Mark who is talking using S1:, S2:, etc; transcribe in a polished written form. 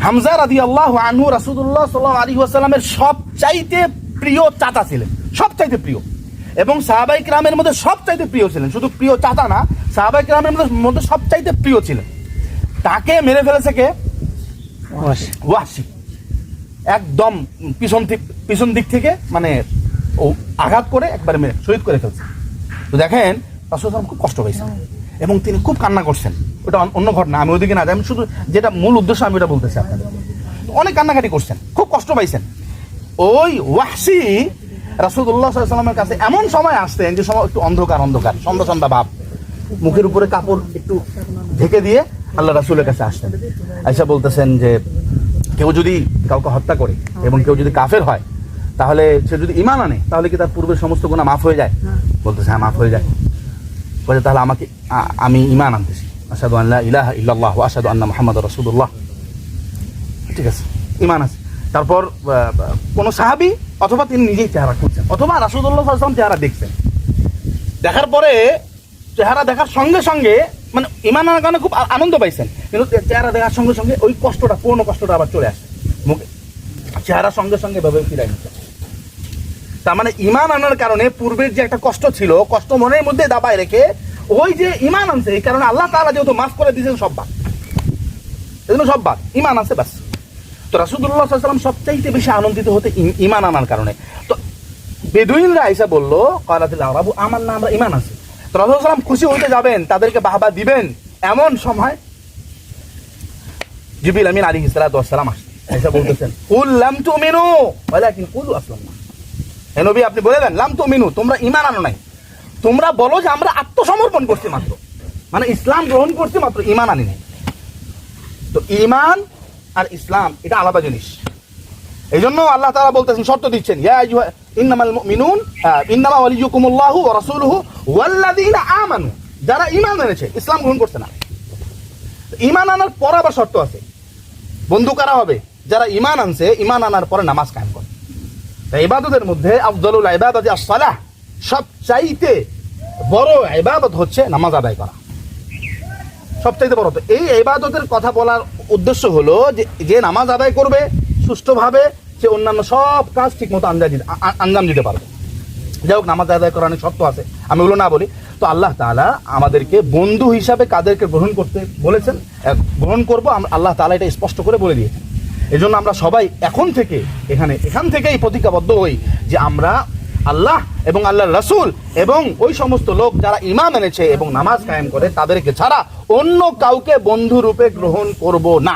S1: হামজা রাদিয়াল্লাহু আনহু রাসূলুল্লাহ সাল্লাল্লাহু আলাইহি ওয়াসাল্লামের সবচাইতে প্রিয় চাচা ছিলেন, সবচাইতে প্রিয়, এবং সাহাবায়ে কিরামের মধ্যে সবচাইতে প্রিয় ছিলেন। শুধু প্রিয় চাচা না, সাহাবায়ে কিরামের মধ্যে সবচাইতে প্রিয় ছিলেন। তাকে মেরে ফেলেছে কে? ওয়াহশী। একদম পিছন দিক থেকে মানে ও আঘাত করে একবারে মেরে শহীদ করে ফেলছে। তো দেখেন রাসূল সাল্লাল্লাহু আলাইহি ওয়াসাল্লাম খুব কষ্ট পেয়েছেন এবং তিনি খুব কান্না করছেন। ওটা অন্য ঘটনা, আমি ওইদিকে না যাই, আমি শুধু যেটা মূল উদ্দেশ্য আমি ওটা বলতেছি আপনাদের। অনেক কান্নাকাটি করছেন, খুব কষ্ট পাইছেন। ওই ওয়াহশী রাসূলুল্লাহ সাল্লাল্লাহু আলাইহি ওয়াসাল্লামের কাছে এমন সময় আসতেন যে সময় একটু অন্ধকার সন্ধ্যা সন্ধ্যা ভাব, মুখের উপরে কাপড় একটু ঢেকে দিয়ে আল্লাহ রাসূলের কাছে আসতেন। আয়েশা বলতেছেন যে কেউ যদি কাউকে হত্যা করে এবং কেউ যদি কাফের হয়, তাহলে সে যদি ঈমান আনে তাহলে কি তার পূর্বের সমস্ত গুনাহ মাফ হয়ে যায়? বলতেছে হ্যাঁ, মাফ হয়ে যায়। বলে তাহলে আমি ঈমান আনতেছি, আশহাদু আন লা ইলাহা ইল্লাল্লাহ ওয়া আশহাদু আন্না মুহাম্মাদুর রাসূলুল্লাহ। ঠিক আছে, ঈমান আছে। তারপর কোন সাহাবী অথবা তিনি নিজেই চেহারা খুঁজছেন, অথবা রাসূলুল্লাহ সাল্লাল্লাহু আলাইহি ওয়াসাল্লাম চেহারা দেখছেন। দেখার পরে চেহারা দেখার সঙ্গে সঙ্গে মানে ঈমান আনার কারণে খুব আনন্দ পাইছেন, কিন্তু চেহারা দেখার সঙ্গে সঙ্গে ওই কষ্টটা, পুরনো কষ্টটা আবার চলে আসছে মুখে, চেহারা সঙ্গে সঙ্গে ভাবে ফিরাই নিচ্ছে। তার মানে ঈমান আনার কারণে পূর্বের যে একটা কষ্ট ছিল, কষ্ট মনের মধ্যে দাবায় রেখে ওই যে ঈমান আনছে, এই কারণে আল্লাহ তাআলা যেহেতু মাফ করে দিয়েছেন সব বাদ, এজন্য সব বাদ, ঈমান আনছে ব্যাস। তো রাসূলুল্লাহ সাল্লাল্লাহু আলাইহি ওয়াসাল্লাম সবচাইতে বেশি আনন্দিত হতে ঈমান আনার কারণে। তো বেদুইনরা এসে বললো ক্বালাতিল আরাবু আমান্না, আমরা ঈমান আনছি। তো রাসূল সাল্লাল্লাহু আলাইহি ওয়াসাল্লাম খুশি হতে যাবেন, তাদেরকে বাহবা দিবেন, এমন সময় জিবরিল আমিন আলাইহিস সালাতু ওয়াস সালাম আসেন, এসে বলতেছেন কুল লাম তুমিনু ওয়ালাকিন কুলু আসলামনা। হে নবী, আপনি বলে দেন লাম তুমিনু, তোমরা ঈমান আনো নাই, তোমরা বলো যে আমরা আত্মসমর্পণ করছি মাত্র, মানে ইসলাম গ্রহণ করছি মাত্র, ঈমান আনি নাই। তো ঈমান আর ইসলাম এটা আলাদা জিনিস। এই জন্য আল্লাহ তাআলা বলতেছেন, শর্ত দিচ্ছেন, ইয়া আইয়ুহা ইন্নামাল মুমিনুন ইন্নামা ওয়ালিয়ুকুমুল্লাহু ওয়া রাসূলুহু ওয়াল্লাযীনা আমানু, যারা ঈমান এনেছে, ইসলাম গ্রহণ করছে না। ঈমান আনার পর আবার শর্ত আছে। বন্ধু কারা হবে? যারা ঈমান আনছে, ঈমান আনার পরে নামাজ কায়েম করে। তাই ইবাদতের মধ্যে আফদালুল ইবাদাতি আস-সালাহ, সবচাইতে বড় ইবাদত হচ্ছে নামাজ আদায় করা, সবচাইতে বড়। তো এই ইবাদতের কথা বলার উদ্দেশ্য হলো যে নামাজ আদায় করবে সুষ্ঠুভাবে, সে অন্যান্য সব কাজ ঠিকমতো আঞ্জাম দিতে পারবে। যাই হোক, নামাজ আদায় করার অনেক শর্ত আছে, আমি ওগুলো না বলি। তো আল্লাহ তাআলা আমাদেরকে বন্ধু হিসাবে কাদেরকে গ্রহণ করতে বলেছেন, গ্রহণ করবো, আল্লাহ তাআলা এটা স্পষ্ট করে বলে দিয়েছেন। এই জন্য আমরা সবাই এখান থেকেই প্রতিজ্ঞাবদ্ধ হই যে আমরা আল্লাহ এবং আল্লাহর রাসূল এবং ওই সমস্ত লোক যারা ঈমান এনেছে এবং নামাজ কায়েম করে, তাদেরকে ছাড়া অন্য কাউকে বন্ধু রূপে গ্রহণ করব না।